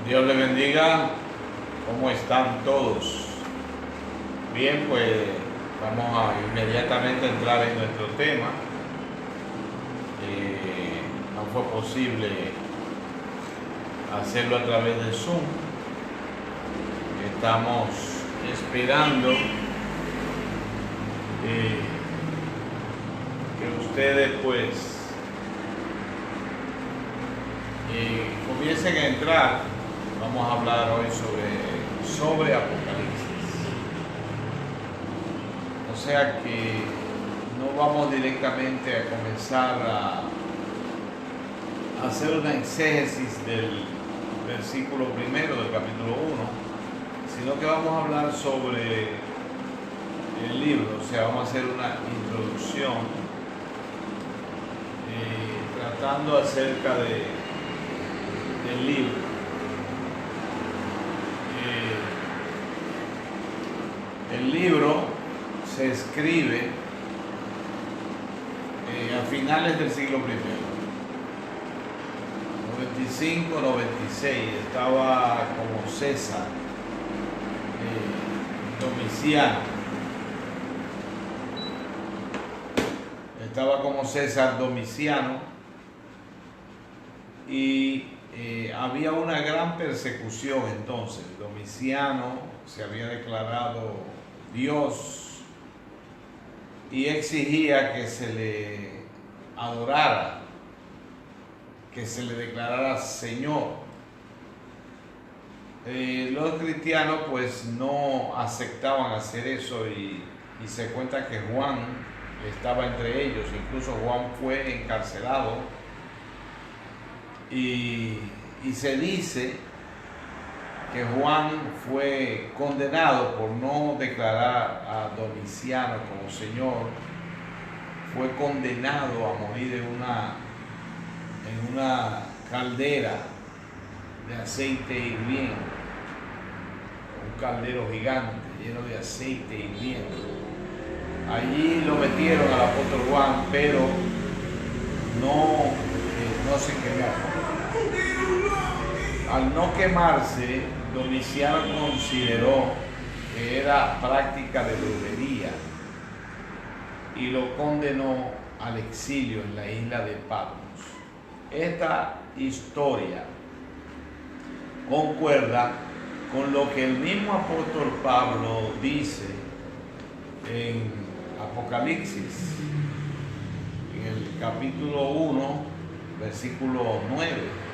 Dios le bendiga. ¿Cómo están todos? Bien, pues vamos a inmediatamente entrar en nuestro tema. No fue posible hacerlo a través de Zoom. Estamos esperando que ustedes pues comiencen a entrar. Vamos a hablar hoy sobre Apocalipsis. O sea que no vamos directamente a comenzar a hacer una exégesis del versículo primero del capítulo 1, sino que vamos a hablar sobre el libro. O sea, vamos a hacer una introducción tratando acerca del libro. El libro se escribe a finales del siglo I, 95, 96, estaba como César Domiciano. Estaba como César Domiciano y había una gran persecución entonces. Domiciano se había declarado Dios y exigía que se le adorara, que se le declarara Señor. Los cristianos pues no aceptaban hacer eso y se cuenta que Juan estaba entre ellos. Incluso Juan fue encarcelado y se dice que Juan fue condenado por no declarar a Domiciano como Señor. Fue condenado a morir en una caldera de aceite hirviendo, un caldero gigante lleno de aceite hirviendo. Allí lo metieron al apóstol Juan, pero no se quemó. Al no quemarse, Domiciano consideró que era práctica de brujería y lo condenó al exilio en la isla de Patmos. Esta historia concuerda con lo que el mismo apóstol Pablo dice en Apocalipsis, en el capítulo 1, versículo 9.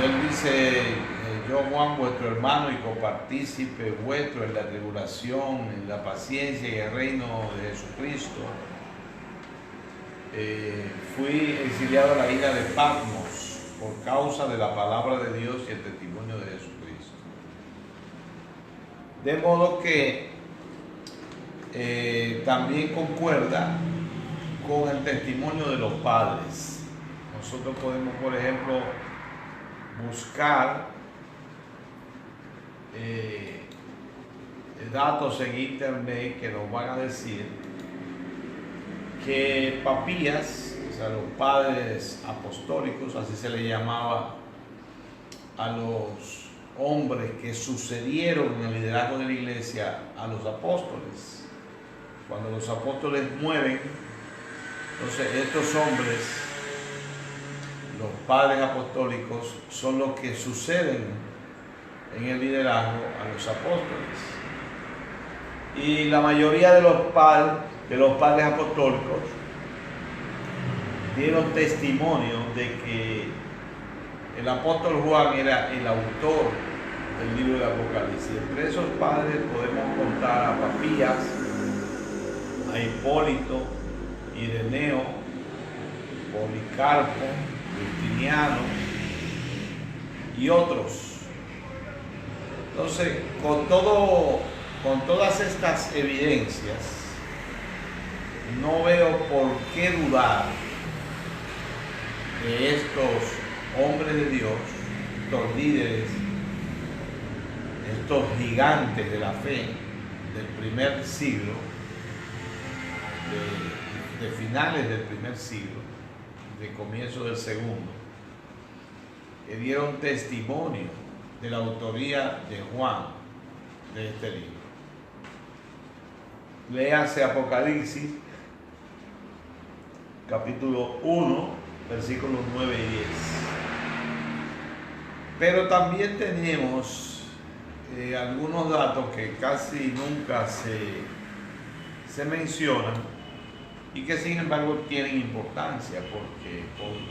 Él dice: yo, Juan, vuestro hermano y copartícipe vuestro en la tribulación, en la paciencia y el reino de Jesucristo, fui exiliado a la isla de Patmos por causa de la palabra de Dios y el testimonio de Jesucristo. De modo que también concuerda con el testimonio de los padres. Nosotros podemos, por ejemplo, buscar datos en internet que nos van a decir que Papías, o sea, los padres apostólicos, así se le llamaba a los hombres que sucedieron en el liderazgo de la iglesia a los apóstoles. Cuando los apóstoles mueren, entonces estos hombres, los padres apostólicos, son los que suceden en el liderazgo a los apóstoles. Y la mayoría de los padres apostólicos dieron testimonio de que el apóstol Juan era el autor del libro de Apocalipsis. Entre esos padres podemos contar a Papías, a Hipólito, Ireneo, Policarpo, Justiniano y otros. Entonces, con todas estas evidencias, no veo por qué dudar que estos hombres de Dios, estos líderes, estos gigantes de la fe del primer siglo, de finales del primer siglo, de comienzo del segundo, que dieron testimonio de la autoría de Juan de este libro. Léase Apocalipsis, capítulo 1, versículos 9 y 10. Pero también tenemos algunos datos que casi nunca se mencionan y que sin embargo tienen importancia, porque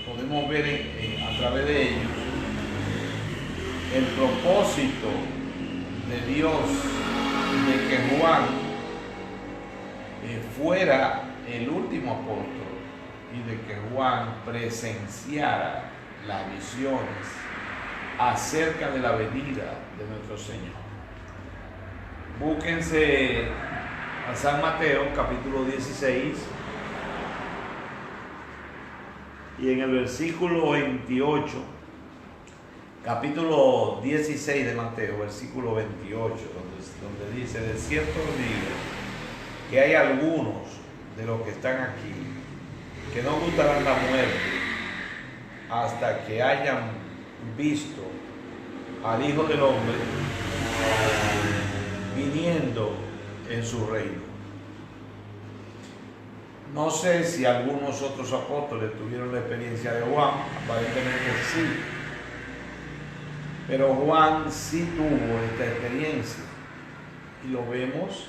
podemos ver a través de ellos el propósito de Dios de que Juan fuera el último apóstol y de que Juan presenciara las visiones acerca de la venida de nuestro Señor. Búsquense a San Mateo capítulo 16 y en el versículo 28, capítulo 16 de Mateo, versículo 28, donde dice: de cierto os digo que hay algunos de los que están aquí que no gustarán la muerte hasta que hayan visto al Hijo del Hombre viniendo en su reino. No sé si algunos otros apóstoles tuvieron la experiencia de Juan, aparentemente sí, pero Juan sí tuvo esta experiencia y lo vemos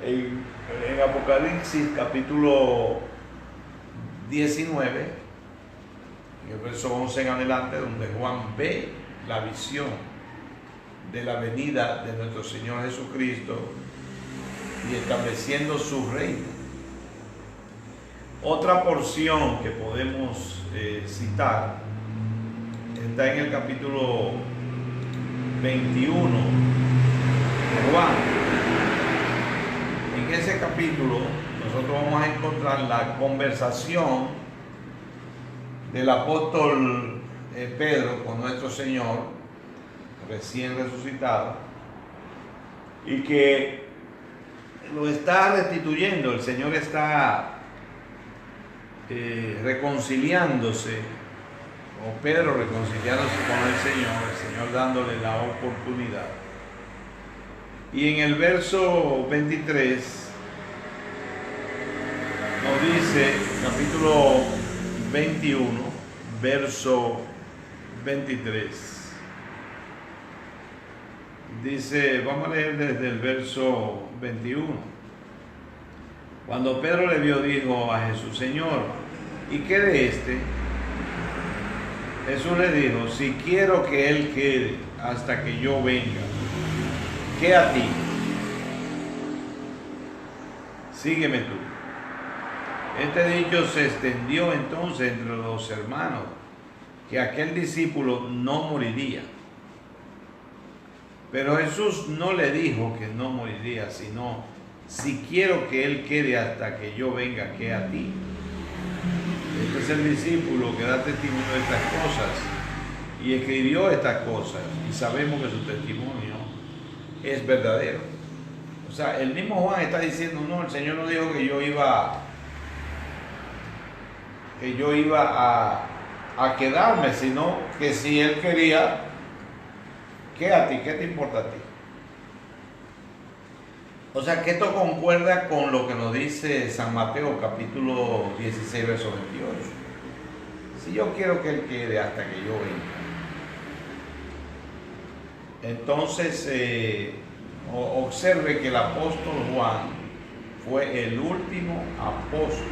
en Apocalipsis capítulo 19, en el verso 11 en adelante, donde Juan ve la visión de la venida de nuestro Señor Jesucristo y estableciendo su reino. Otra porción que podemos citar está en el capítulo 21 de Juan. En ese capítulo nosotros vamos a encontrar la conversación del apóstol Pedro con nuestro Señor recién resucitado, y que lo está restituyendo. El Señor está reconciliándose, o Pedro reconciliándose con el Señor dándole la oportunidad. Y en el verso 23 nos dice, capítulo 21, verso 23. Dice, vamos a leer desde el verso 21. Cuando Pedro le vio, dijo a Jesús: Señor, ¿y qué de este? Jesús le dijo: si quiero que él quede hasta que yo venga, ¿qué a ti? Sígueme tú. Este dicho se extendió entonces entre los hermanos, que aquel discípulo no moriría. Pero Jesús no le dijo que no moriría, sino: si quiero que él quede hasta que yo venga, ¿qué a ti? Este es el discípulo que da testimonio de estas cosas y escribió estas cosas, y sabemos que su testimonio es verdadero. O sea, el mismo Juan está diciendo: no, el Señor no dijo que yo iba a quedarme, sino que si él quería, ¿qué a ti? ¿Qué te importa a ti? O sea, que esto concuerda con lo que nos dice San Mateo capítulo 16, verso 28. Si yo quiero que él quede hasta que yo venga. Entonces, observe que el apóstol Juan fue el último apóstol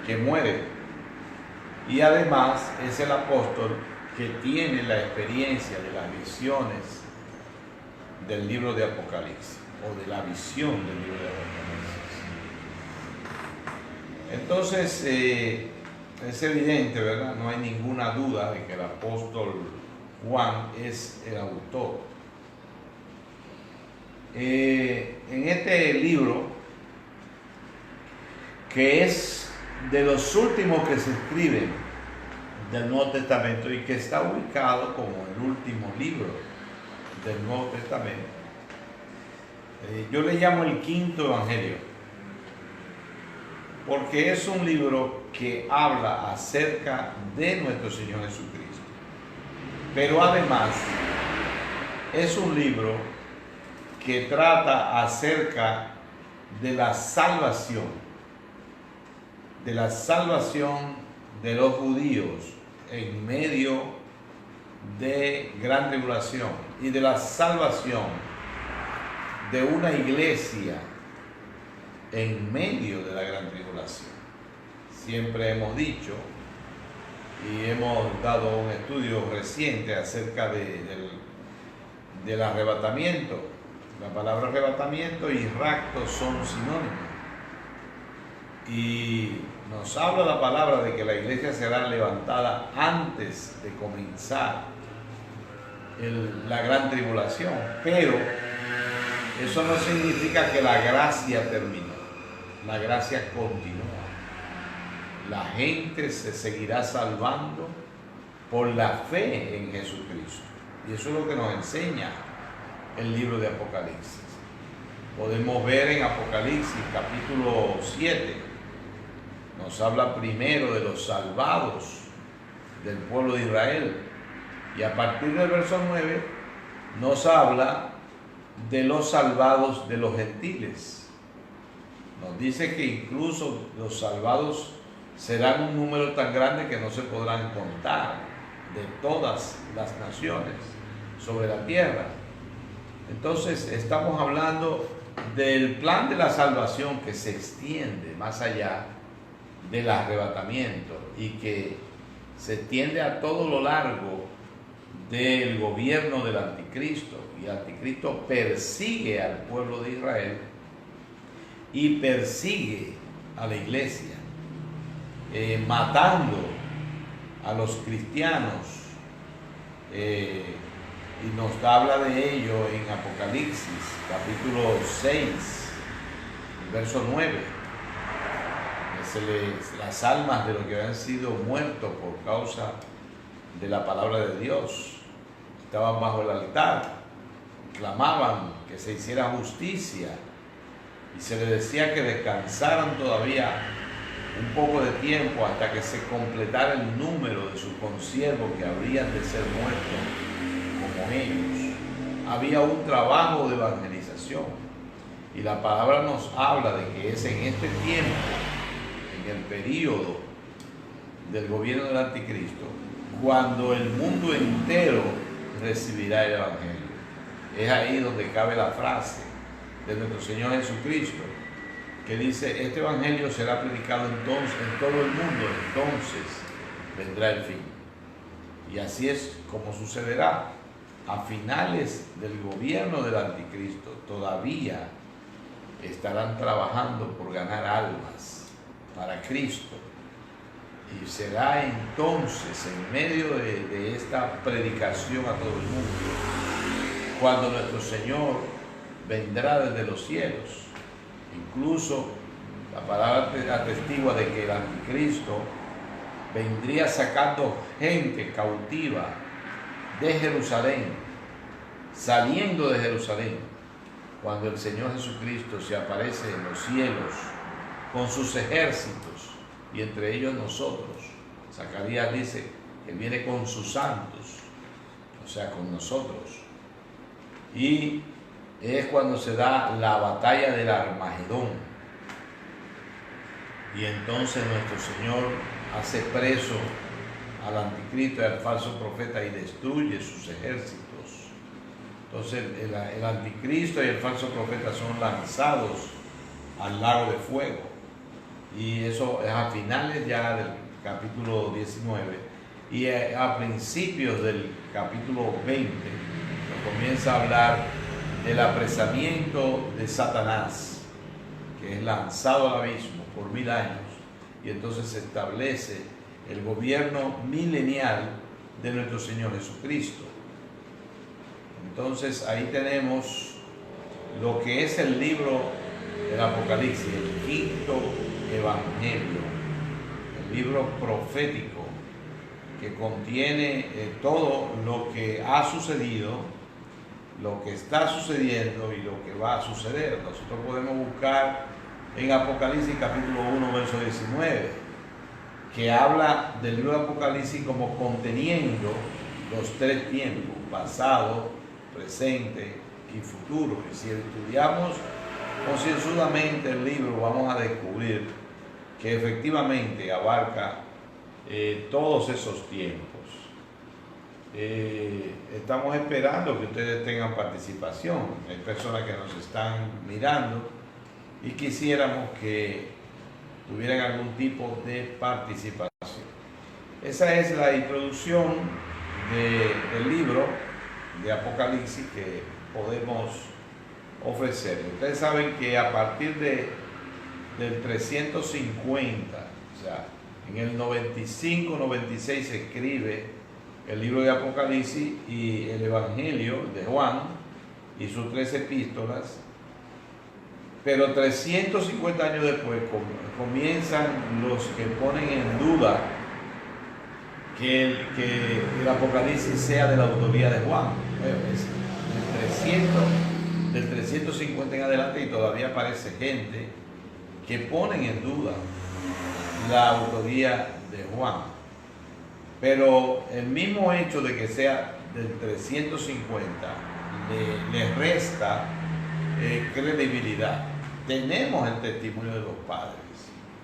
que muere, y además es el apóstol que tiene la experiencia de las visiones del libro de Apocalipsis, o de la visión del libro de Apocalipsis. Entonces, es evidente, ¿verdad? No hay ninguna duda de que el apóstol Juan es el autor. En este libro, que es de los últimos que se escriben del Nuevo Testamento y que está ubicado como el último libro del Nuevo Testamento, yo le llamo el quinto evangelio. porque es un libro que habla acerca de nuestro Señor Jesucristo. Pero además es un libro que trata acerca de la salvación de los judíos en medio de gran tribulación y de la salvación de una iglesia en medio de la gran tribulación. Siempre hemos dicho y hemos dado un estudio reciente acerca del arrebatamiento. La palabra arrebatamiento y rapto son sinónimos. Y nos habla la palabra de que la iglesia será levantada antes de comenzar la gran tribulación. Pero eso no significa que la gracia terminó. La gracia continúa. La gente se seguirá salvando por la fe en Jesucristo. Y eso es lo que nos enseña el libro de Apocalipsis. Podemos ver en Apocalipsis capítulo 7, nos habla primero de los salvados del pueblo de Israel. Y a partir del verso 9 nos habla de los salvados de los gentiles. Nos dice que incluso los salvados serán un número tan grande que no se podrán contar, de todas las naciones sobre la tierra. Entonces estamos hablando del plan de la salvación que se extiende más allá del arrebatamiento y que se extiende a todo lo largo del gobierno del anticristo. Y el anticristo persigue al pueblo de Israel y persigue a la iglesia, matando a los cristianos, y nos habla de ello en Apocalipsis capítulo 6, verso 9. Las almas de los que habían sido muertos por causa de la palabra de Dios estaban bajo el altar, clamaban que se hiciera justicia y se les decía que descansaran todavía un poco de tiempo hasta que se completara el número de sus consiervos que habrían de ser muertos como ellos. Había un trabajo de evangelización y la palabra nos habla de que es en este tiempo, en el período del gobierno del anticristo, cuando el mundo entero recibirá el evangelio. Es ahí donde cabe la frase de nuestro Señor Jesucristo, que dice: este evangelio será predicado entonces en todo el mundo, entonces vendrá el fin. Y así es como sucederá. A finales del gobierno del anticristo todavía estarán trabajando por ganar almas para Cristo. Y será entonces, en medio de esta predicación a todo el mundo, cuando nuestro Señor vendrá desde los cielos. Incluso la palabra atestigua de que el anticristo vendría sacando gente cautiva de Jerusalén, saliendo de Jerusalén, cuando el Señor Jesucristo se aparece en los cielos con sus ejércitos y entre ellos nosotros. Zacarías dice que viene con sus santos, o sea, con nosotros. Y es cuando se da la batalla del Armagedón. Y entonces nuestro Señor hace preso al anticristo y al falso profeta y destruye sus ejércitos. Entonces el anticristo y el falso profeta son lanzados al lago de fuego. Y eso es a finales ya del capítulo 19. Y a principios del capítulo 20 nos comienza a hablar del apresamiento de Satanás, que es lanzado al abismo por 1000 años. Y entonces se establece el gobierno milenial de nuestro Señor Jesucristo. Entonces ahí tenemos lo que es el libro del Apocalipsis, el quinto evangelio, el libro profético que contiene todo lo que ha sucedido, lo que está sucediendo y lo que va a suceder. Nosotros podemos buscar en Apocalipsis capítulo 1, verso 19, que habla del libro de Apocalipsis como conteniendo los tres tiempos, pasado, presente y futuro. Y si estudiamos concienzudamente el libro, vamos a descubrir que efectivamente abarca todos esos tiempos. Estamos esperando que ustedes tengan participación. Hay personas que nos están mirando y quisiéramos que tuvieran algún tipo de participación. Esa es la introducción del libro de Apocalipsis que podemos ofrecer. Ustedes saben que a partir del 350, o sea, en el 95-96 se escribe el libro de Apocalipsis y el Evangelio de Juan y sus 3 epístolas, pero 350 años después comienzan los que ponen en duda que el Apocalipsis sea de la autoría de Juan. Bueno, es del 350 en adelante y todavía aparece gente que ponen en duda la autoría de Juan. Pero el mismo hecho de que sea del 350 le resta credibilidad. Tenemos el testimonio de los padres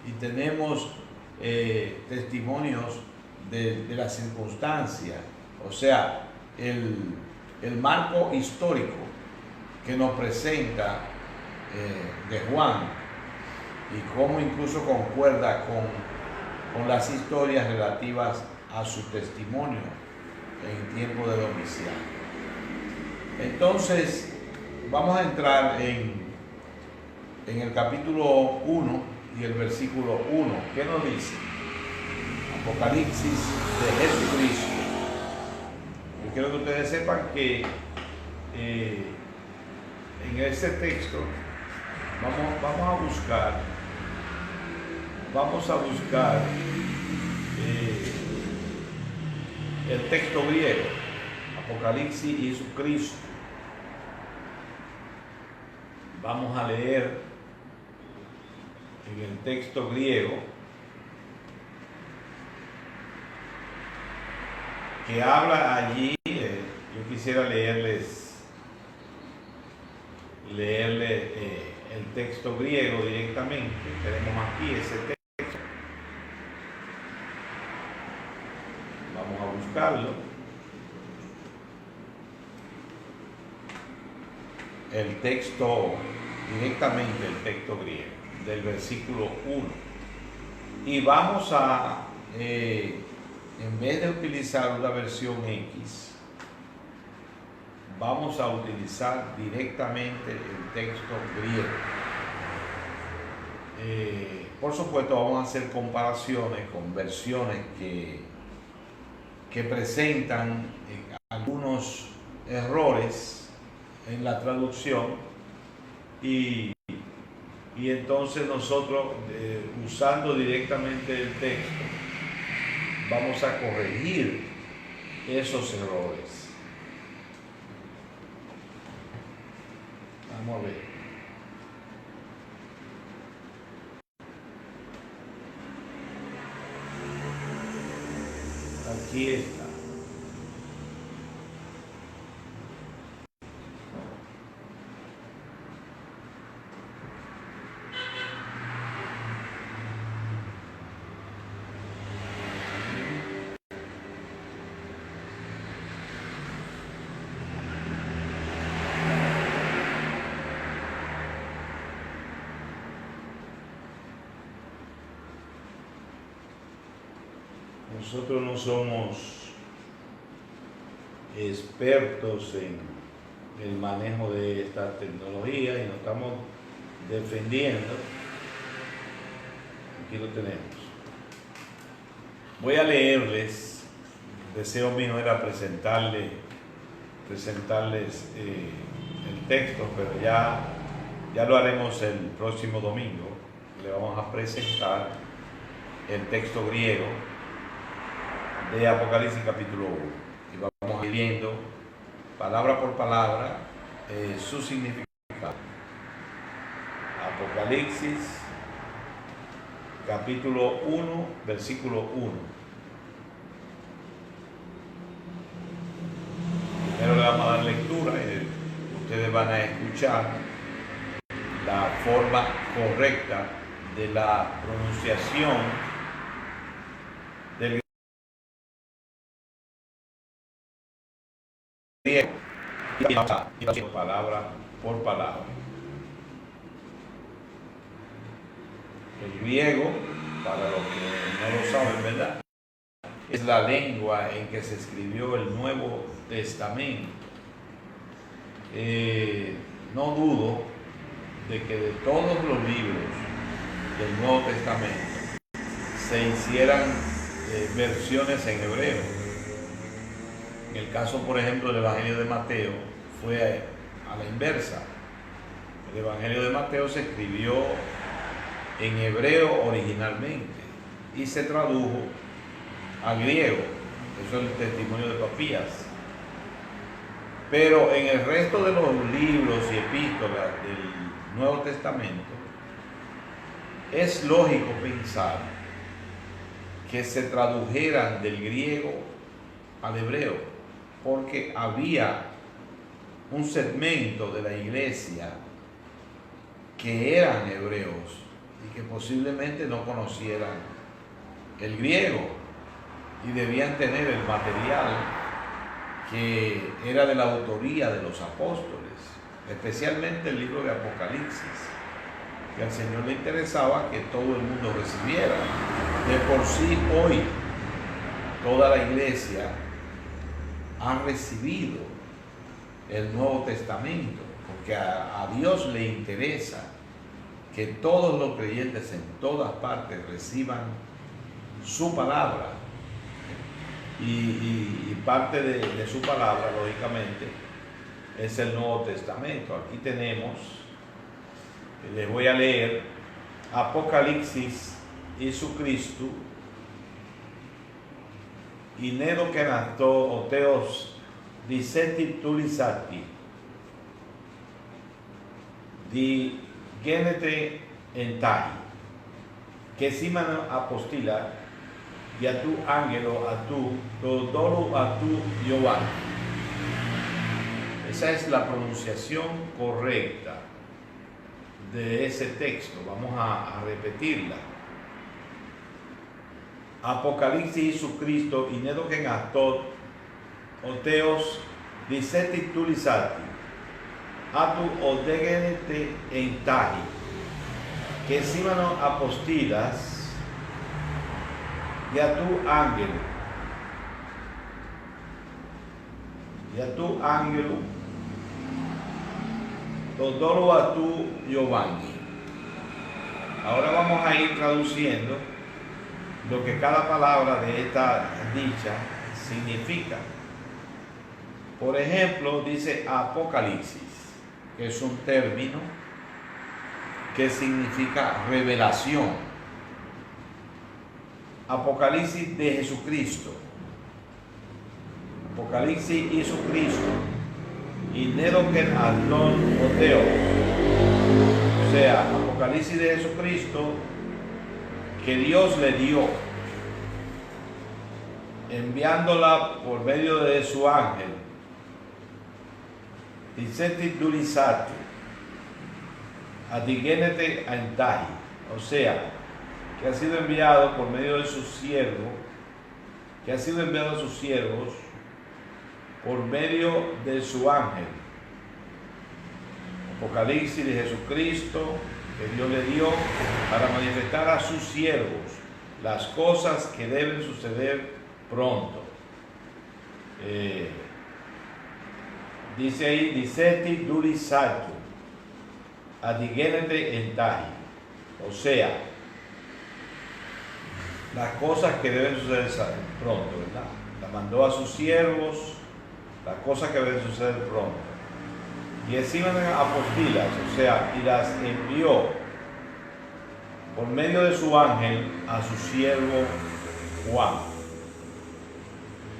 y tenemos testimonios de las circunstancias, o sea, el marco histórico que nos presenta de Juan y cómo incluso concuerda con las historias relativas a su testimonio en tiempo de Domiciano. Entonces, vamos a entrar en el capítulo 1 y el versículo 1. ¿Qué nos dice? Apocalipsis de Jesucristo. Yo quiero que ustedes sepan que en este texto vamos a buscar el texto griego, Apocalipsis y Jesucristo. Vamos a leer en el texto griego que habla allí. Yo quisiera leerle el texto griego directamente. Tenemos aquí ese texto. Vamos a buscarlo. El texto, directamente el texto griego, del versículo 1. Y vamos a, en vez de utilizar una versión X, vamos a utilizar directamente el texto griego. Por supuesto, vamos a hacer comparaciones con versiones que presentan algunos errores en la traducción y entonces nosotros, usando directamente el texto, vamos a corregir esos errores. Vamos a ver. Aquí está. Nosotros no somos expertos en el manejo de esta tecnología y nos estamos defendiendo. Aquí lo tenemos. Voy a leerles. El deseo mío era presentarles el texto, pero ya lo haremos el próximo domingo. Le vamos a presentar el texto griego de Apocalipsis capítulo 1 y vamos a ir viendo palabra por palabra su significado. Apocalipsis, capítulo 1, versículo 1. Primero le vamos a dar lectura y ustedes van a escuchar la forma correcta de la pronunciación del griego, palabra por palabra. El griego, para los que no lo saben, ¿verdad?, es la lengua en que se escribió el Nuevo Testamento. No dudo de que de todos los libros del Nuevo Testamento se hicieran versiones en hebreo. En el caso, por ejemplo, del Evangelio de Mateo fue a la inversa. El Evangelio de Mateo se escribió en hebreo originalmente y se tradujo al griego. Eso es el testimonio de Papías. Pero en el resto de los libros y epístolas del Nuevo Testamento es lógico pensar que se tradujeran del griego al hebreo, porque había un segmento de la iglesia que eran hebreos y que posiblemente no conocieran el griego y debían tener el material que era de la autoría de los apóstoles, especialmente el libro de Apocalipsis, que al Señor le interesaba que todo el mundo recibiera. De por sí hoy toda la iglesia ha recibido el Nuevo Testamento, porque a Dios le interesa que todos los creyentes en todas partes reciban su palabra. Y parte de su palabra, lógicamente, es el Nuevo Testamento. Aquí tenemos, les voy a leer Apocalipsis Jesucristo Inedo Kenato Oteos Diceti Tulisati Di Genete Entai que Simano Apostila y a tu ángelo, a tu Todoro, a tu Giovanni. Esa es la pronunciación correcta de ese texto. Vamos a repetirla. Apocalipsis Jesucristo, Inedo Kenatot, Oteos, Diceti Tulisati, Atu Odegenete Entahi, que Simano Apostilas, y a tu ángel, Todoro a tu Giovanni. Ahora vamos a ir traduciendo lo que cada palabra de esta dicha significa. Por ejemplo, dice Apocalipsis, que es un término que significa revelación. Apocalipsis de Jesucristo. Apocalipsis Jesucristo. Y Nedoken Adlon Oteo. O sea, Apocalipsis de Jesucristo que Dios le dio, enviándola por medio de su ángel. Diceti Durisati. Adigenete Antahi. O sea, que ha sido enviado por medio de sus siervos, que ha sido enviado a sus siervos por medio de su ángel. Apocalipsis de Jesucristo que Dios le dio para manifestar a sus siervos las cosas que deben suceder pronto. Dice ahí, Diceti Durisatu, Adigenete Entahi. O sea, las cosas que deben suceder pronto, ¿verdad? La mandó a sus siervos, las cosas que deben suceder pronto. Y encima de apostilas, o sea, y las envió por medio de su ángel a su siervo Juan.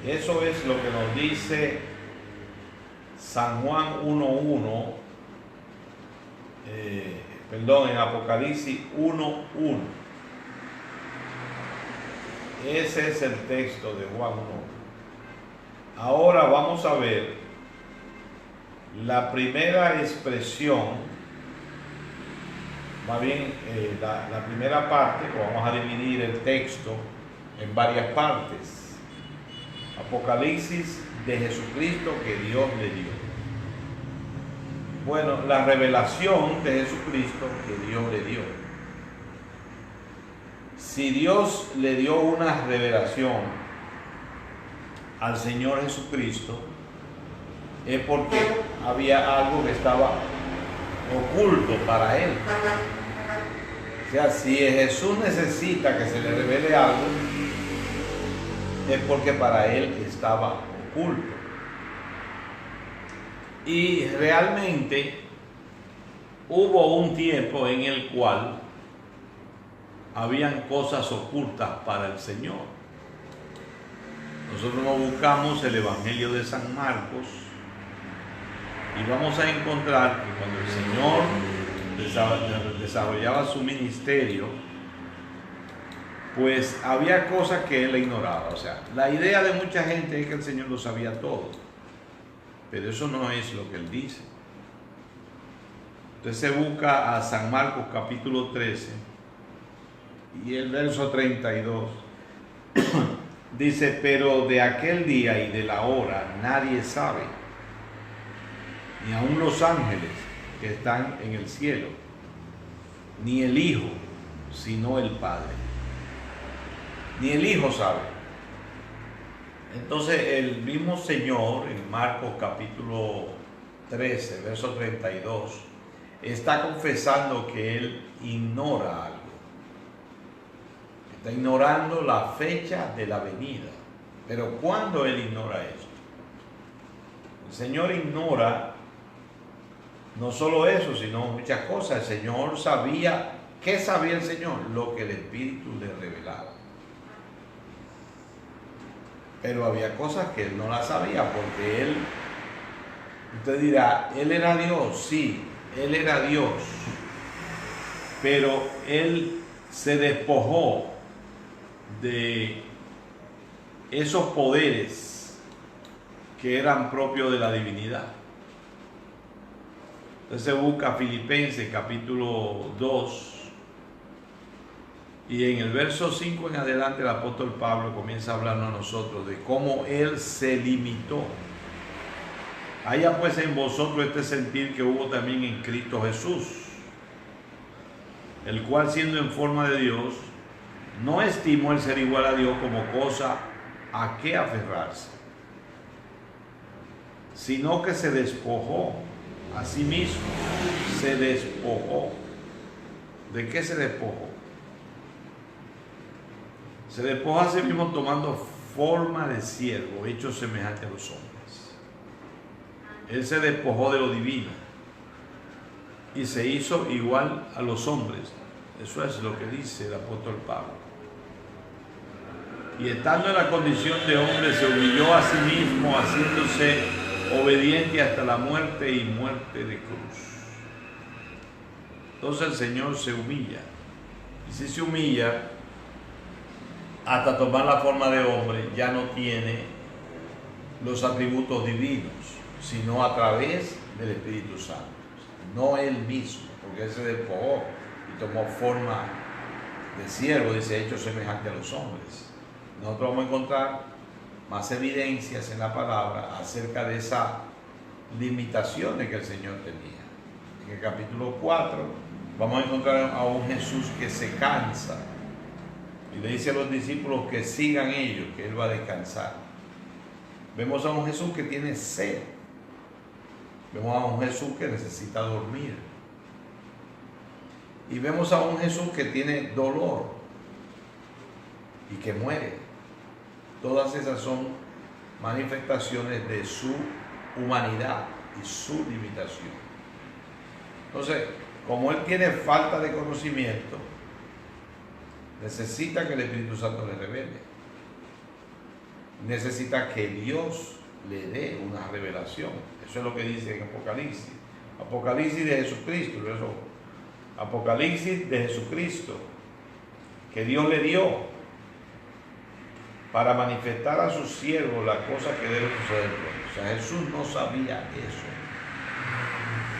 Eso es lo que nos dice San Juan 1:1, en Apocalipsis 1:1. Ese es el texto de Juan 1. Ahora vamos a ver la primera expresión, más bien la primera parte, que vamos a dividir el texto en varias partes. Apocalipsis de Jesucristo que Dios le dio. Bueno, la revelación de Jesucristo que Dios le dio. Si Dios le dio una revelación al Señor Jesucristo, es porque había algo que estaba oculto para él. O sea, si Jesús necesita que se le revele algo, es porque para él estaba oculto. Y realmente hubo un tiempo en el cual habían cosas ocultas para el Señor. Nosotros nos buscamos el Evangelio de San Marcos y vamos a encontrar que cuando el Señor desarrollaba su ministerio, pues había cosas que él ignoraba. O sea, la idea de mucha gente es que el Señor lo sabía todo, pero eso no es lo que él dice. Entonces se busca a San Marcos capítulo 13 y el verso 32 dice: pero de aquel día y de la hora nadie sabe, ni aun los ángeles que están en el cielo, ni el Hijo, sino el Padre. Ni el Hijo sabe. Entonces el mismo Señor en Marcos capítulo 13, verso 32, está confesando que Él ignora algo. Está ignorando la fecha de la venida. Pero ¿cuándo Él ignora esto? El Señor ignora no solo eso, sino muchas cosas. El Señor sabía. ¿Qué sabía el Señor? Lo que el Espíritu le revelaba. Pero había cosas que Él no las sabía, porque Él, usted dirá, ¿Él era Dios? Sí, Él era Dios. Pero Él se despojó de esos poderes que eran propios de la divinidad. Entonces se busca Filipenses capítulo 2 y en el verso 5 en adelante el apóstol Pablo comienza a hablarnos a nosotros de cómo él se limitó. Haya pues en vosotros este sentir que hubo también en Cristo Jesús, el cual siendo en forma de Dios, no estimó el ser igual a Dios como cosa a qué aferrarse, sino que se despojó a sí mismo. Se despojó. ¿De qué se despojó? Se despojó a sí mismo tomando forma de siervo, hecho semejante a los hombres. Él se despojó de lo divino y se hizo igual a los hombres. Eso es lo que dice el apóstol Pablo. Y estando en la condición de hombre, se humilló a sí mismo, haciéndose obediente hasta la muerte y muerte de cruz. Entonces el Señor se humilla. Y si se humilla hasta tomar la forma de hombre, ya no tiene los atributos divinos, sino a través del Espíritu Santo. No él mismo, porque él se despojó y tomó forma de siervo, dice, hecho semejante a los hombres. Nosotros vamos a encontrar más evidencias en la palabra acerca de esas limitaciones que el Señor tenía. En el capítulo 4 vamos a encontrar a un Jesús que se cansa y le dice a los discípulos que sigan ellos, que Él va a descansar. Vemos a un Jesús que tiene sed. Vemos a un Jesús que necesita dormir. Y vemos a un Jesús que tiene dolor y que muere. Todas esas son manifestaciones de su humanidad y su limitación. Entonces, como Él tiene falta de conocimiento, necesita que el Espíritu Santo le revele. Necesita que Dios le dé una revelación. Eso es lo que dice en Apocalipsis. Apocalipsis de Jesucristo, verso Apocalipsis de Jesucristo, que Dios le dio para manifestar a sus siervos las cosas que deben suceder. O sea, Jesús no sabía eso.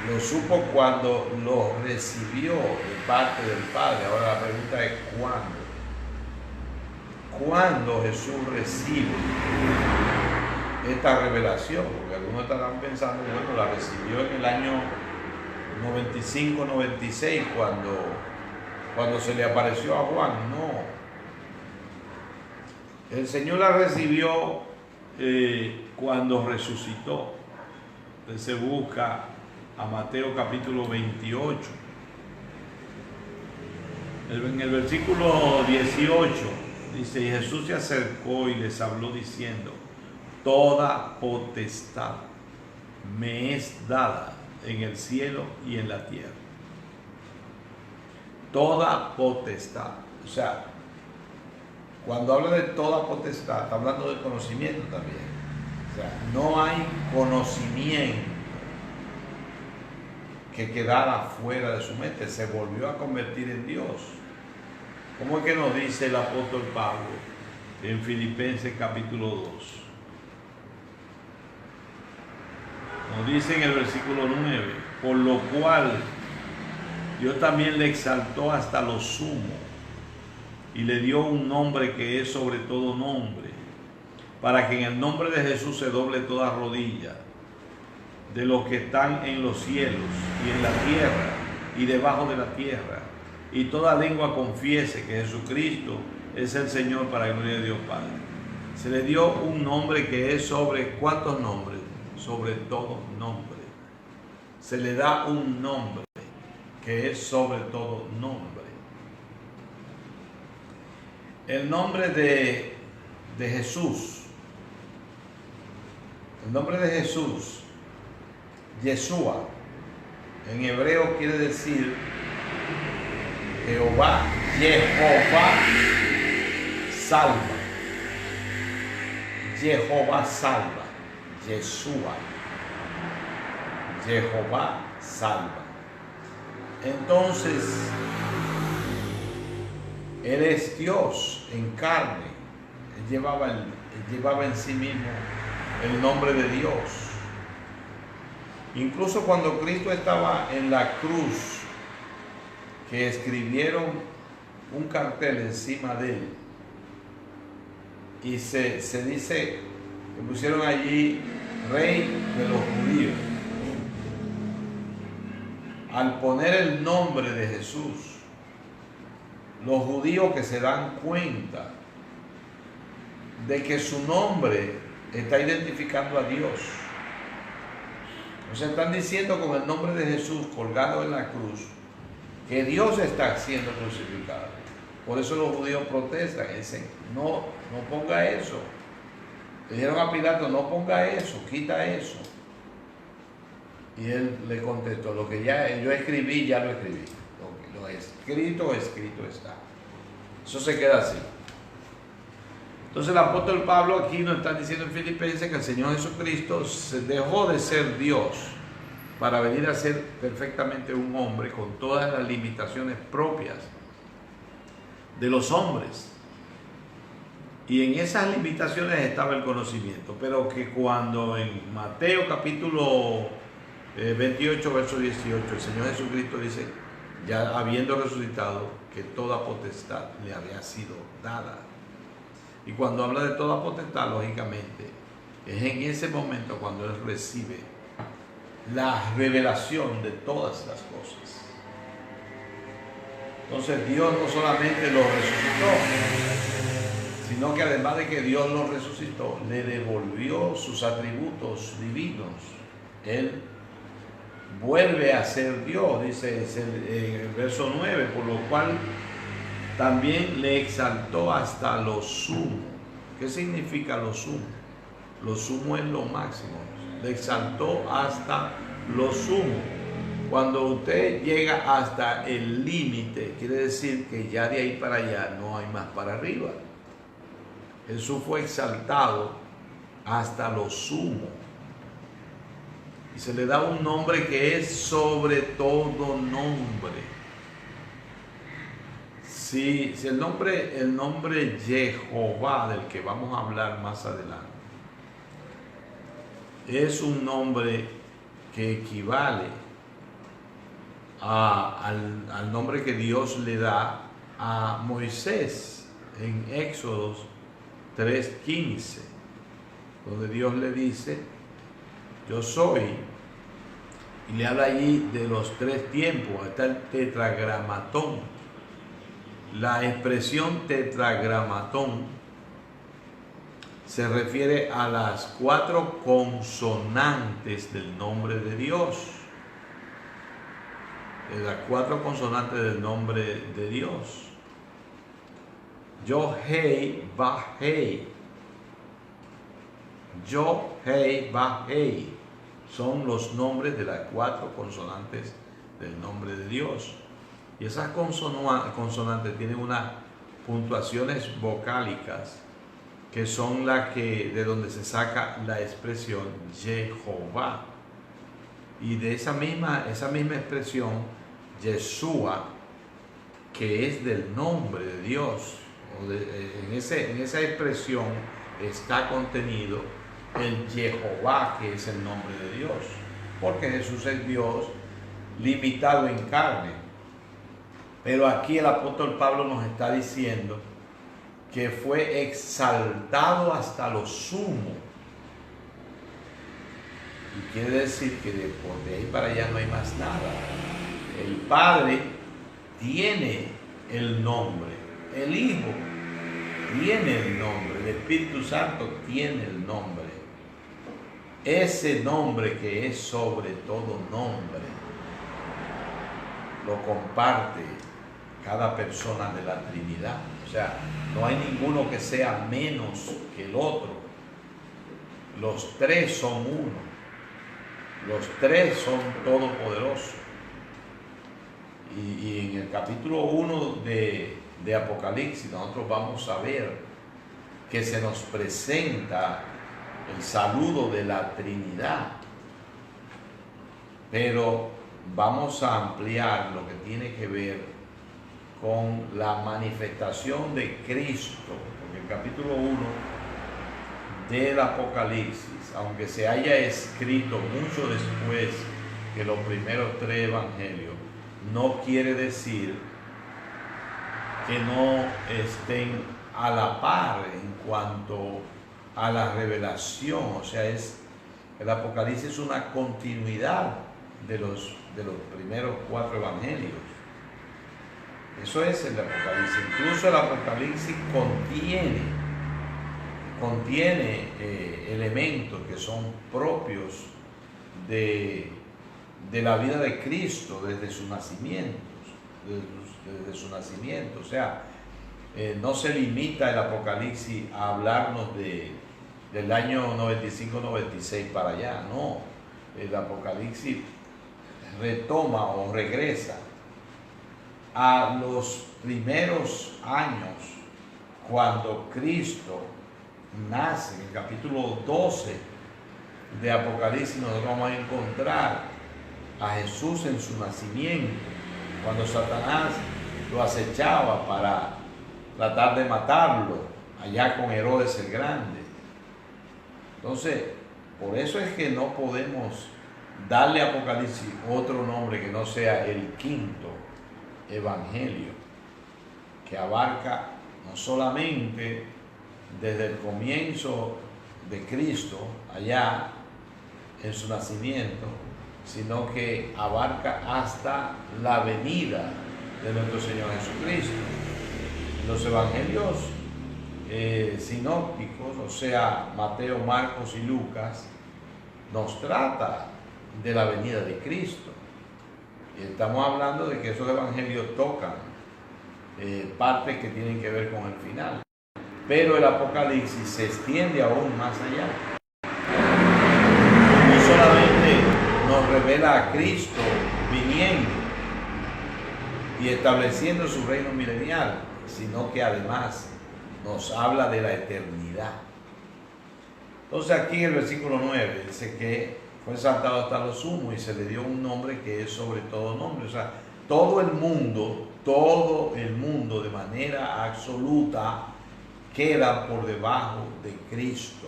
Lo supo cuando lo recibió de parte del Padre. Ahora la pregunta es ¿cuándo? ¿Cuándo Jesús recibe esta revelación? Porque algunos estarán pensando, bueno, la recibió en el año 95-96 cuando se le apareció a Juan. No. El Señor la recibió cuando resucitó. Usted se busca a Mateo capítulo 28. En el versículo 18 dice, y Jesús se acercó y les habló diciendo, toda potestad me es dada en el cielo y en la tierra. Toda potestad. O sea, cuando habla de toda potestad, está hablando del conocimiento también. O sea, no hay conocimiento que quedara fuera de su mente. Se volvió a convertir en Dios. ¿Cómo es que nos dice el apóstol Pablo en Filipenses capítulo 2? Nos dice en el versículo 9, por lo cual Dios también le exaltó hasta lo sumo y le dio un nombre que es sobre todo nombre, para que en el nombre de Jesús se doble toda rodilla de los que están en los cielos y en la tierra y debajo de la tierra, y toda lengua confiese que Jesucristo es el Señor, para gloria de Dios Padre. Se le dio un nombre que es sobre, ¿cuántos nombres? Sobre todo nombre. Se le da un nombre que es sobre todo nombre. El nombre de Jesús, el nombre de Jesús, Yeshua, en hebreo quiere decir Jehová salva. Jehová salva. Yeshua. Jehová salva. Entonces, Él es Dios en carne. Él llevaba en sí mismo el nombre de Dios. Incluso cuando Cristo estaba en la cruz, que escribieron un cartel encima de él, y se dice que pusieron allí Rey de los Judíos. Al poner el nombre de Jesús, los judíos que se dan cuenta de que su nombre está identificando a Dios. O sea, están diciendo con el nombre de Jesús colgado en la cruz que Dios está siendo crucificado. Por eso los judíos protestan y dicen, no ponga eso. Le dijeron a Pilato, no ponga eso, quita eso. Y él le contestó, lo que ya yo escribí, ya lo escribí. Lo escrito está. Eso se queda así. Entonces el apóstol Pablo aquí nos está diciendo en Filipenses que el Señor Jesucristo se dejó de ser Dios para venir a ser perfectamente un hombre con todas las limitaciones propias de los hombres. Y en esas limitaciones estaba el conocimiento, pero que cuando en Mateo capítulo 28, verso 18, el Señor Jesucristo dice, ya habiendo resucitado, que toda potestad le había sido dada. Y cuando habla de toda potestad, lógicamente, es en ese momento cuando Él recibe la revelación de todas las cosas. Entonces Dios no solamente lo resucitó, sino que además de que Dios lo resucitó, le devolvió sus atributos divinos. Él vuelve a ser Dios, dice en el verso 9, por lo cual también le exaltó hasta lo sumo. ¿Qué significa lo sumo? Lo sumo es lo máximo. Le exaltó hasta lo sumo. Cuando usted llega hasta el límite, quiere decir que ya de ahí para allá no hay más para arriba. Jesús fue exaltado hasta lo sumo. Y se le da un nombre que es sobre todo nombre. si el nombre Jehová, del que vamos a hablar más adelante, es un nombre que equivale al nombre que Dios le da a Moisés en Éxodo 3:15, donde Dios le dice, yo soy, y le habla allí de los 3 tiempos, está el tetragramatón. La expresión tetragramatón se refiere a las 4 consonantes del nombre de Dios. De las 4 consonantes del nombre de Dios. Yo, Hei, Ba, Hei. Yo, Hei, Ba, Hei. Son los nombres de las 4 consonantes del nombre de Dios. Y esas consonantes tienen unas puntuaciones vocálicas que son las que de donde se saca la expresión Jehová. Y de esa misma expresión, Yeshua, que es del nombre de Dios, en esa expresión está contenido el Jehová, que es el nombre de Dios, porque Jesús es Dios limitado en carne. Pero aquí el apóstol Pablo nos está diciendo que fue exaltado hasta lo sumo. Y quiere decir que de ahí para allá no hay más nada. El Padre tiene el nombre, el Hijo tiene el nombre, el Espíritu Santo tiene el nombre. Ese nombre que es sobre todo nombre, lo comparte cada persona de la Trinidad. O sea, no hay ninguno que sea menos que el otro. Los 3 son uno. Los 3 son todopoderosos. Y en el capítulo 1 de Apocalipsis nosotros vamos a ver que se nos presenta el saludo de la Trinidad. Pero vamos a ampliar lo que tiene que ver con la manifestación de Cristo, porque el capítulo 1 del Apocalipsis, aunque se haya escrito mucho después que los primeros 3 evangelios, no quiere decir que no estén a la par en cuanto a la revelación. O sea, el Apocalipsis es una continuidad de los primeros 4 evangelios. Eso es el Apocalipsis. Incluso el Apocalipsis contiene elementos que son propios de la vida de Cristo desde su nacimiento. Desde su nacimiento. O sea, no se limita el Apocalipsis a hablarnos del año 95-96 para allá. No, el Apocalipsis retoma o regresa a los primeros años cuando Cristo nace. En el capítulo 12 de Apocalipsis nosotros vamos a encontrar a Jesús en su nacimiento, cuando Satanás lo acechaba para tratar de matarlo allá con Herodes el Grande. Entonces, por eso es que no podemos darle a Apocalipsis otro nombre que no sea el 5º evangelio, que abarca no solamente desde el comienzo de Cristo allá en su nacimiento, sino que abarca hasta la venida de nuestro Señor Jesucristo. Los evangelios sinópticos, o sea, Mateo, Marcos y Lucas, nos trata de la venida de Cristo. Y estamos hablando de que esos evangelios tocan partes que tienen que ver con el final. Pero el Apocalipsis se extiende aún más allá. No solamente nos revela a Cristo viniendo y estableciendo su reino milenial, sino que además nos habla de la eternidad. Entonces aquí en el versículo 9 dice que fue exaltado hasta lo sumo y se le dio un nombre que es sobre todo nombre. O sea, todo el mundo todo el mundo de manera absoluta queda por debajo de Cristo.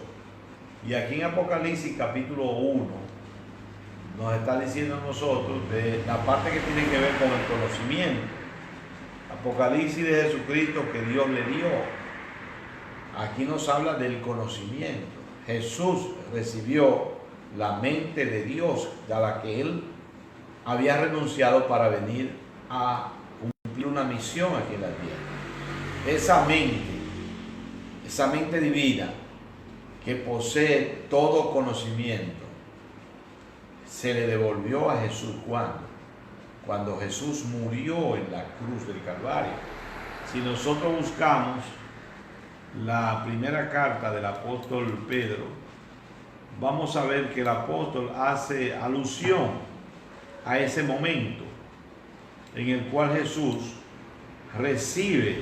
Y aquí en Apocalipsis capítulo 1 nos está diciendo a nosotros de la parte que tiene que ver con el conocimiento. Apocalipsis de Jesucristo que Dios le dio. Aquí nos habla del conocimiento. Jesús recibió la mente de Dios, a la que él había renunciado para venir a cumplir una misión aquí en la tierra. Esa mente divina que posee todo conocimiento, se le devolvió a Jesús cuando Jesús murió en la cruz del Calvario. Si nosotros buscamos la primera carta del apóstol Pedro, vamos a ver que el apóstol hace alusión a ese momento en el cual Jesús recibe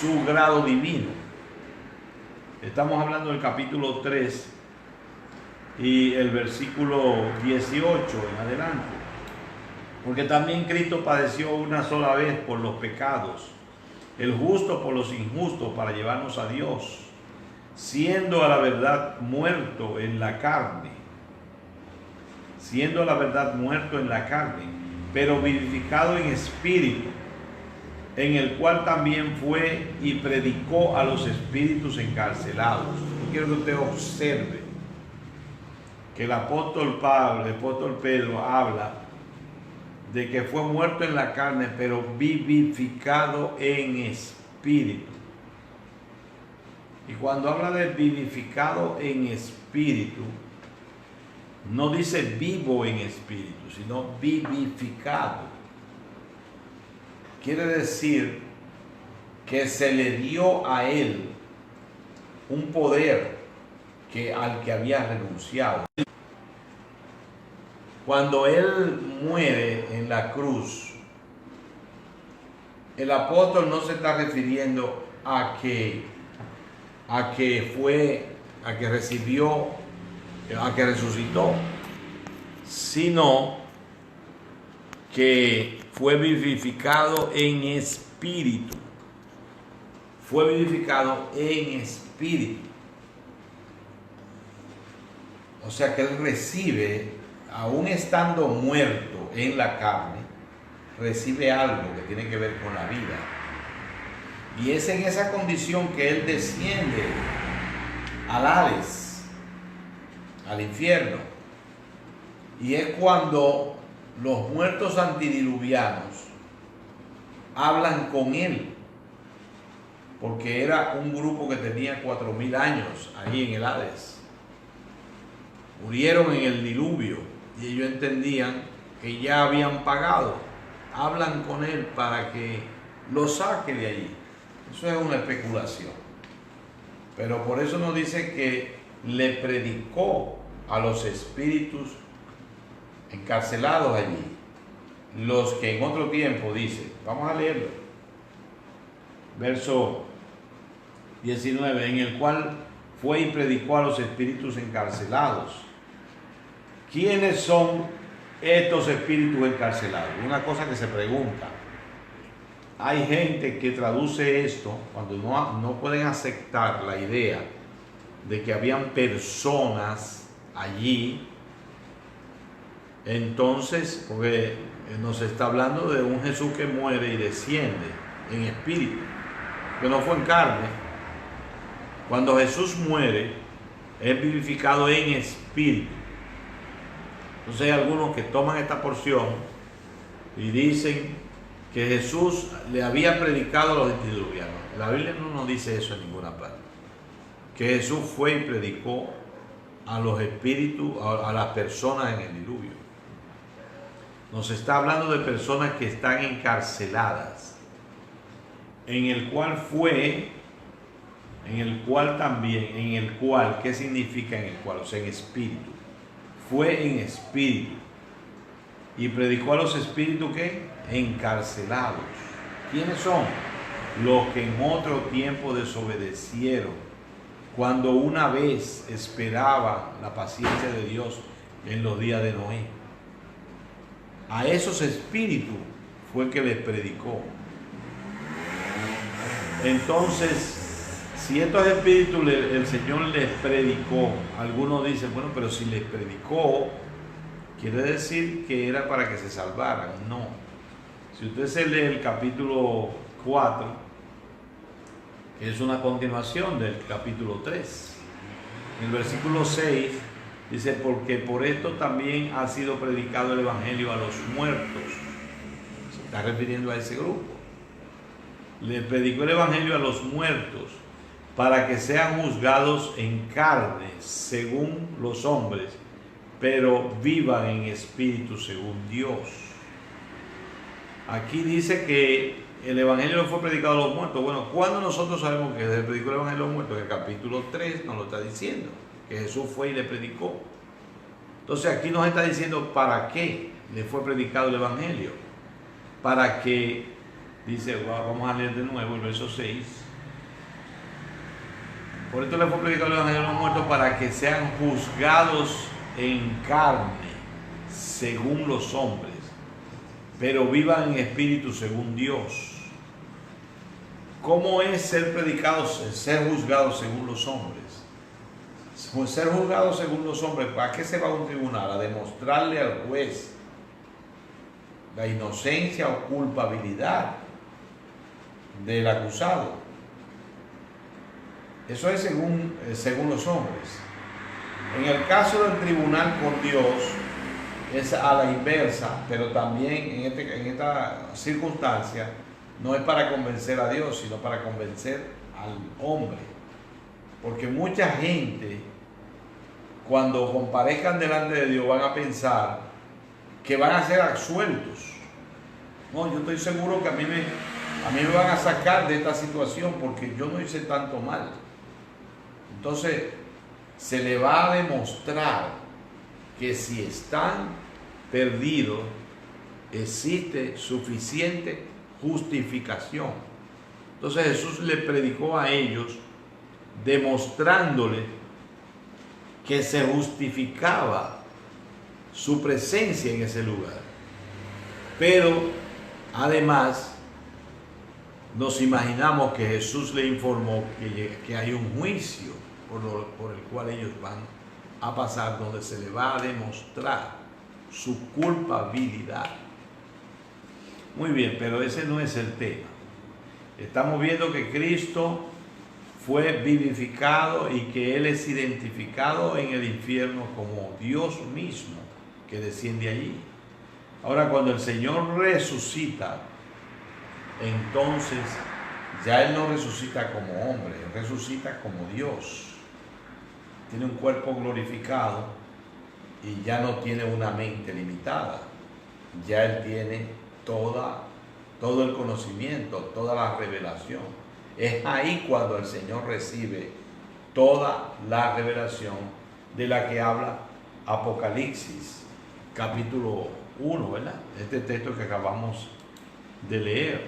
su grado divino. Estamos hablando del capítulo 3 y el versículo 18 en adelante. Porque también Cristo padeció una sola vez por los pecados, el justo por los injustos, para llevarnos a Dios, siendo a la verdad muerto en la carne, pero vivificado en espíritu, en el cual también fue y predicó a los espíritus encarcelados. Yo quiero que usted observe que el apóstol Pedro habla de que fue muerto en la carne, pero vivificado en espíritu. Y cuando habla de vivificado en espíritu, no dice vivo en espíritu, sino vivificado. Quiere decir que se le dio a él un poder al que había renunciado. Cuando él muere en la cruz, el apóstol no se está refiriendo a que resucitó, sino que fue vivificado en espíritu. Fue vivificado en espíritu. O sea que él recibe, aún estando muerto en la carne, recibe algo que tiene que ver con la vida. Y es en esa condición que él desciende al Hades, al infierno. Y es cuando los muertos antediluvianos hablan con él, porque era un grupo que tenía 4000 años ahí en el Hades. Murieron en el diluvio y ellos entendían que ya habían pagado. Hablan con él para que lo saque de allí. Eso es una especulación. Pero por eso nos dice que le predicó a los espíritus encarcelados allí, los que en otro tiempo dice, vamos a leerlo, verso 19, en el cual fue y predicó a los espíritus encarcelados. ¿Quiénes son estos espíritus encarcelados? Una cosa que se pregunta. Hay gente que traduce esto cuando no pueden aceptar la idea de que habían personas allí. Entonces, porque nos está hablando de un Jesús que muere y desciende en espíritu, que no fue en carne. Cuando Jesús muere, es vivificado en espíritu. Entonces hay algunos que toman esta porción y dicen que Jesús le había predicado a los antediluvianos. La Biblia no nos dice eso en ninguna parte. Que Jesús fue y predicó a los espíritus, a las personas en el diluvio. Nos está hablando de personas que están encarceladas, en el cual ¿qué significa en el cual? O sea, en espíritu. Fue en espíritu. Y predicó a los espíritus ¿qué? Encarcelados. ¿Quiénes son? Los que en otro tiempo desobedecieron, cuando una vez esperaban la paciencia de Dios en los días de Noé. A esos espíritus fue que les predicó. Entonces, si estos espíritus el Señor les predicó, algunos dicen, bueno, pero si les predicó, quiere decir que era para que se salvaran. No. Si usted se lee el capítulo 4, que es una continuación del capítulo 3, en el versículo 6 dice, porque por esto también ha sido predicado el evangelio a los muertos. Se está refiriendo a ese grupo. Le predicó el evangelio a los muertos para que sean juzgados en carne según los hombres, pero vivan en espíritu según Dios. Aquí dice que el evangelio fue predicado a los muertos. Bueno, ¿cuándo nosotros sabemos que se predicó el evangelio a los muertos? En el capítulo 3 nos lo está diciendo, que Jesús fue y le predicó. Entonces aquí nos está diciendo para qué le fue predicado el evangelio. Para que, dice, vamos a leer de nuevo el verso 6. Por esto le fue predicado el evangelio a los muertos para que sean juzgados en carne según los hombres, pero vivan en espíritu según Dios. ¿Cómo es ser predicados, ser juzgados según los hombres? Pues ser juzgados según los hombres, ¿para qué se va a un tribunal? A demostrarle al juez la inocencia o culpabilidad del acusado. Eso es según los hombres. En el caso del tribunal con Dios es a la inversa, pero también en esta circunstancia no es para convencer a Dios, sino para convencer al hombre. Porque mucha gente, cuando comparezcan delante de Dios, van a pensar que van a ser absueltos. No, yo estoy seguro que a mí me van a sacar de esta situación porque yo no hice tanto mal. Entonces, se le va a demostrar que si están perdidos, existe suficiente justificación. Entonces Jesús le predicó a ellos demostrándole que se justificaba su presencia en ese lugar. Pero además nos imaginamos que Jesús le informó que hay un juicio por el cual ellos van a pasar, donde se le va a demostrar su culpabilidad. Muy bien, pero ese no es el tema. Estamos viendo que Cristo fue vivificado y que Él es identificado en el infierno como Dios mismo que desciende allí. Ahora, cuando el Señor resucita, entonces ya Él no resucita como hombre, Él resucita como Dios. Tiene un cuerpo glorificado y ya no tiene una mente limitada. Ya Él tiene todo el conocimiento, toda la revelación. Es ahí cuando el Señor recibe toda la revelación de la que habla Apocalipsis, capítulo 1, ¿verdad? Este texto que acabamos de leer.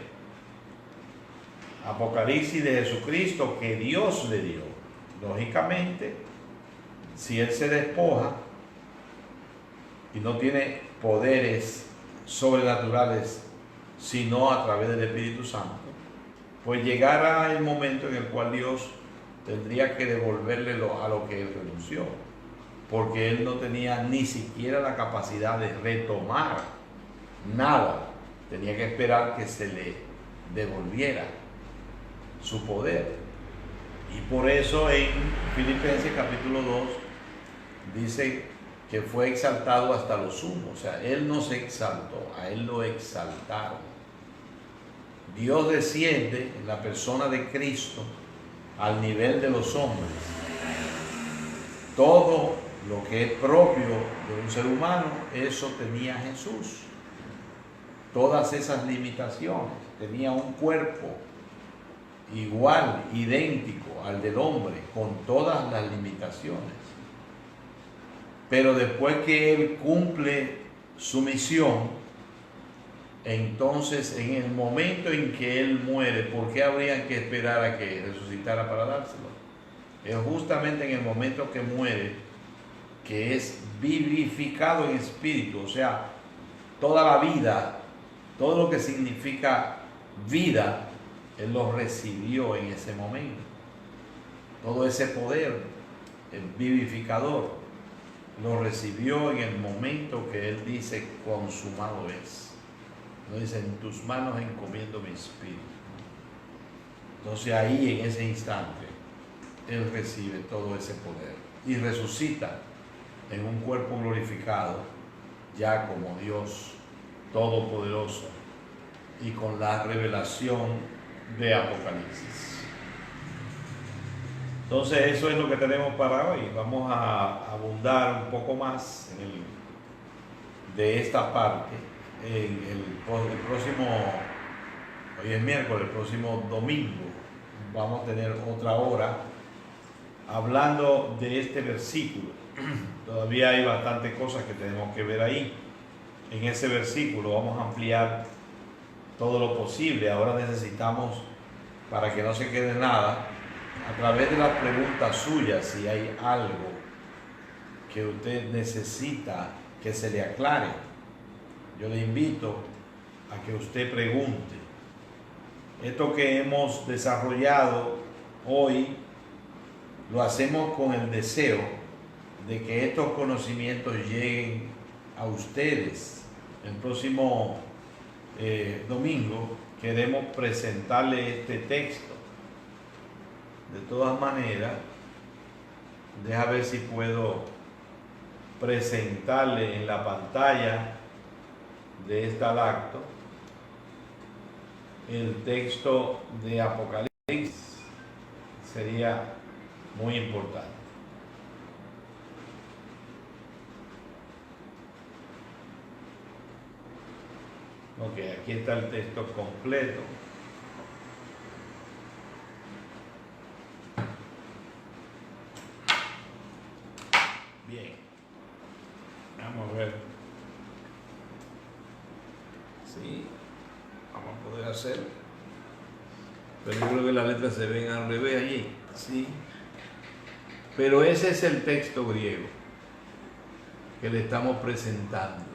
Apocalipsis de Jesucristo que Dios le dio. Lógicamente, si Él se despoja y no tiene poderes sobrenaturales, sino a través del Espíritu Santo, pues llegará el momento en el cual Dios tendría que devolverle a lo que Él renunció, porque Él no tenía ni siquiera la capacidad de retomar nada, tenía que esperar que se le devolviera su poder. Y por eso en Filipenses capítulo 2 dice que fue exaltado hasta lo sumo. O sea, Él no se exaltó, a Él lo exaltaron. Dios desciende en la persona de Cristo al nivel de los hombres. Todo lo que es propio de un ser humano, eso tenía Jesús. Todas esas limitaciones. Tenía un cuerpo igual, idéntico al del hombre, con todas las limitaciones. Pero después que Él cumple su misión, entonces en el momento en que Él muere, ¿por qué habrían que esperar a que resucitara para dárselo? Es justamente en el momento que muere que es vivificado en espíritu, o sea, toda la vida Todo lo que significa vida, Él lo recibió en ese momento. Todo ese poder, el vivificador, lo recibió en el momento que Él dice, consumado es. Lo dice, en tus manos encomiendo mi espíritu. Entonces ahí, en ese instante, Él recibe todo ese poder y resucita en un cuerpo glorificado, ya como Dios Todopoderoso y con la revelación de Apocalipsis. Entonces eso es lo que tenemos para hoy. Vamos a abundar un poco más de esta parte en el próximo, hoy es miércoles, el próximo domingo vamos a tener otra hora hablando de este versículo. Todavía hay bastantes cosas que tenemos que ver ahí. En ese versículo vamos a ampliar todo lo posible. Ahora necesitamos, para que no se quede nada, a través de las preguntas suyas, si hay algo que usted necesita que se le aclare, yo le invito a que usted pregunte. Esto que hemos desarrollado hoy lo hacemos con el deseo de que estos conocimientos lleguen a ustedes. El próximo domingo queremos presentarle este texto. De todas maneras, deja ver si puedo presentarle en la pantalla de este acto el texto de Apocalipsis. Sería muy importante. Ok, aquí está el texto completo. Bien, vamos a ver. Sí, vamos a poder hacerlo. Pero yo creo que las letras se ven al revés allí. Sí. Pero ese es el texto griego que le estamos presentando.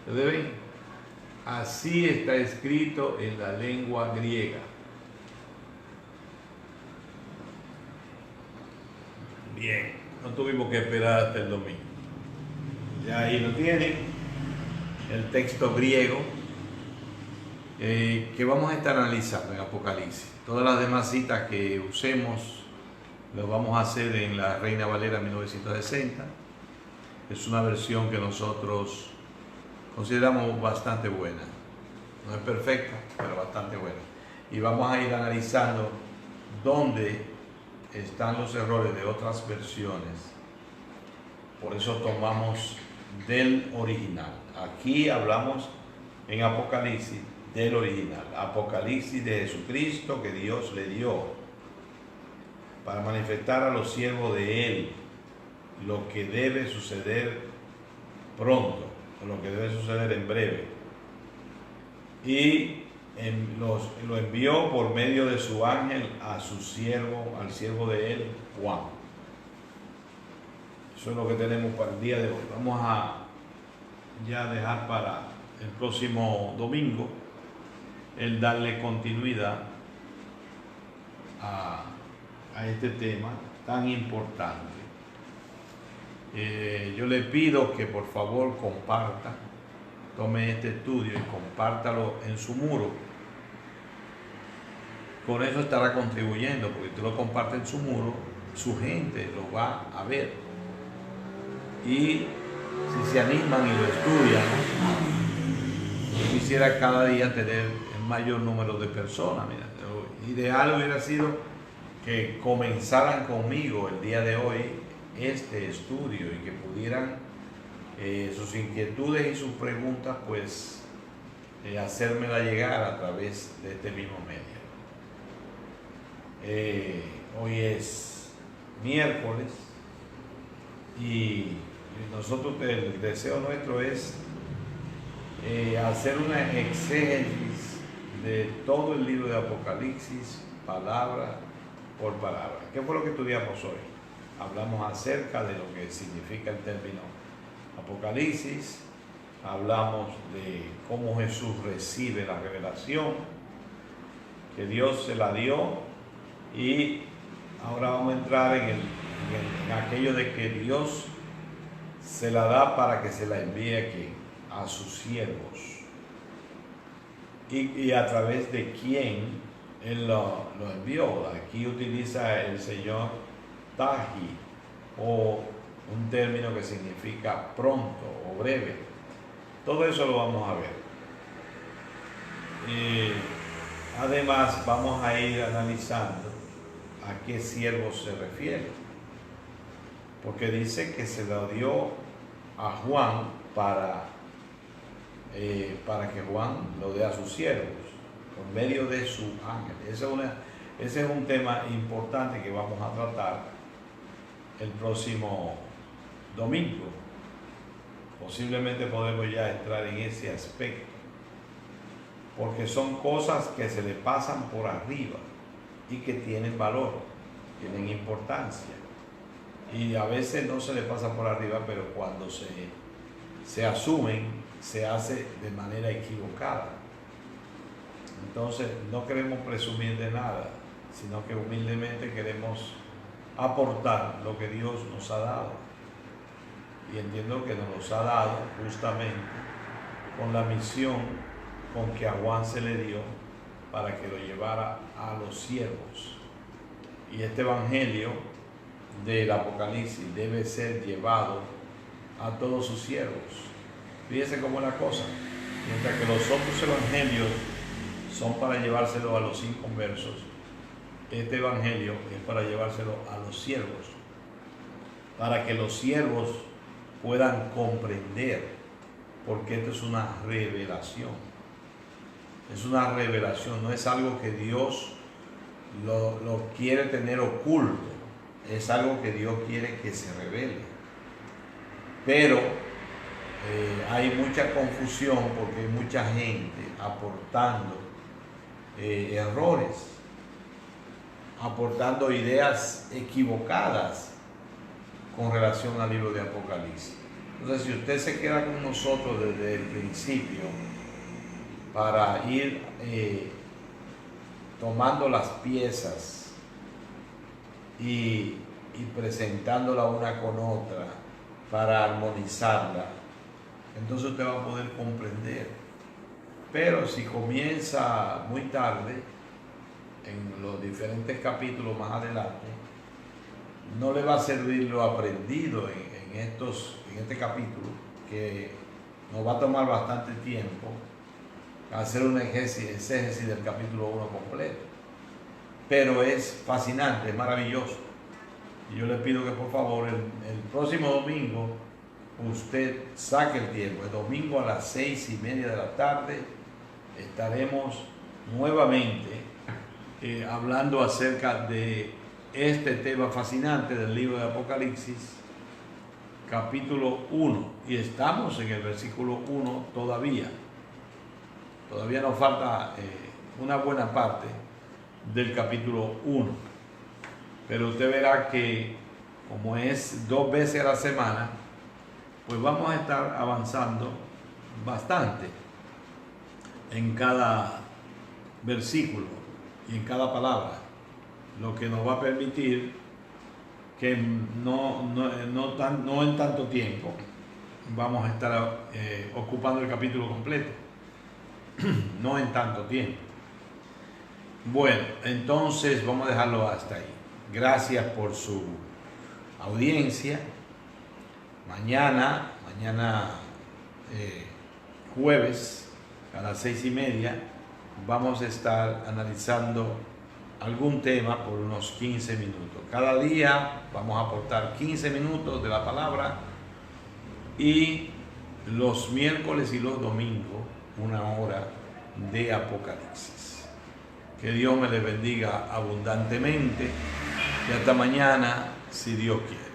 ¿Ustedes ven? Así está escrito en la lengua griega. Bien, no tuvimos que esperar hasta el domingo. Ya ahí lo tienen, el texto griego que vamos a estar analizando en Apocalipsis. Todas las demás citas que usemos lo vamos a hacer en la Reina Valera 1960. Es una versión que nosotros consideramos bastante buena. No es perfecta, pero bastante buena. Y vamos a ir analizando dónde están los errores de otras versiones. Por eso tomamos del original. Aquí hablamos en Apocalipsis del original. Apocalipsis de Jesucristo que Dios le dio para manifestar a los siervos de Él lo que debe suceder pronto, o lo que debe suceder en breve. Y lo envió por medio de su ángel a su siervo, al siervo de Él, Juan. Eso es lo que tenemos para el día de hoy. Vamos a ya dejar para el próximo domingo el darle continuidad a este tema tan importante. Yo le pido que por favor comparta, tome este estudio y compártalo en su muro. Con eso estará contribuyendo, porque usted lo comparte en su muro, su gente lo va a ver. Y si se animan y lo estudian, yo quisiera cada día tener el mayor número de personas. Mira, lo ideal hubiera sido que comenzaran conmigo el día de hoy este estudio y que pudieran sus inquietudes y sus preguntas pues hacérmela llegar a través de este mismo medio. Hoy es miércoles y nosotros, el deseo nuestro es hacer una exégesis de todo el libro de Apocalipsis, palabra por palabra. ¿Qué fue lo que estudiamos hoy? Hablamos acerca de lo que significa el término Apocalipsis, hablamos de cómo Jesús recibe la revelación, que Dios se la dio, y ahora vamos a entrar en aquello de que Dios se la da para que se la envíe aquí, a sus siervos, y a través de quién Él lo envió. Aquí utiliza el Señor taji, o un término que significa pronto o breve. Todo eso lo vamos a ver. Además, vamos a ir analizando a qué siervo se refiere, porque dice que se lo dio a Juan para que Juan lo dé a sus siervos por medio de su ángel. Ese es un tema importante que vamos a tratar el próximo domingo. Posiblemente podemos ya entrar en ese aspecto, porque son cosas que se le pasan por arriba y que tienen valor, tienen importancia, y a veces no se le pasa por arriba, pero cuando se asumen, se hace de manera equivocada. Entonces no queremos presumir de nada, sino que humildemente queremos aportar lo que Dios nos ha dado, y entiendo que nos los ha dado justamente con la misión con que a Juan se le dio, para que lo llevara a los siervos. Y este evangelio del Apocalipsis debe ser llevado a todos sus siervos. Fíjense cómo es la cosa. Mientras que los otros evangelios son para llevárselo a los inconversos, este evangelio es para llevárselo a los siervos, para que los siervos puedan comprender, porque esto es una revelación. Es una revelación, no es algo que Dios lo quiere tener oculto, es algo que Dios quiere que se revele. Pero hay mucha confusión, porque hay mucha gente aportando errores, aportando ideas equivocadas con relación al libro de Apocalipsis. Entonces, si usted se queda con nosotros desde el principio, para ir tomando las piezas y presentándola una con otra para armonizarla, entonces usted va a poder comprender. Pero si comienza muy tarde, en los diferentes capítulos más adelante, no le va a servir lo aprendido en este capítulo, que nos va a tomar bastante tiempo hacer un exégesis del capítulo 1 completo. Pero es fascinante, es maravilloso. Y yo le pido que por favor el próximo domingo usted saque el tiempo. El domingo a las 6:30 de la tarde estaremos nuevamente hablando acerca de este tema fascinante del libro de Apocalipsis, capítulo 1. Y estamos en el versículo 1 todavía. Todavía nos falta una buena parte del capítulo 1. Pero usted verá que, como es 2 veces a la semana, pues vamos a estar avanzando bastante en cada versículo y en cada palabra, lo que nos va a permitir que no en tanto tiempo vamos a estar ocupando el capítulo completo. No en tanto tiempo. Bueno, entonces vamos a dejarlo hasta ahí. Gracias por su audiencia. Mañana jueves a las 6:30 vamos a estar analizando algún tema por unos 15 minutos. Cada día vamos a aportar 15 minutos de la palabra, y los miércoles y los domingos 1 hora de Apocalipsis. Que Dios me les bendiga abundantemente, y hasta mañana, si Dios quiere.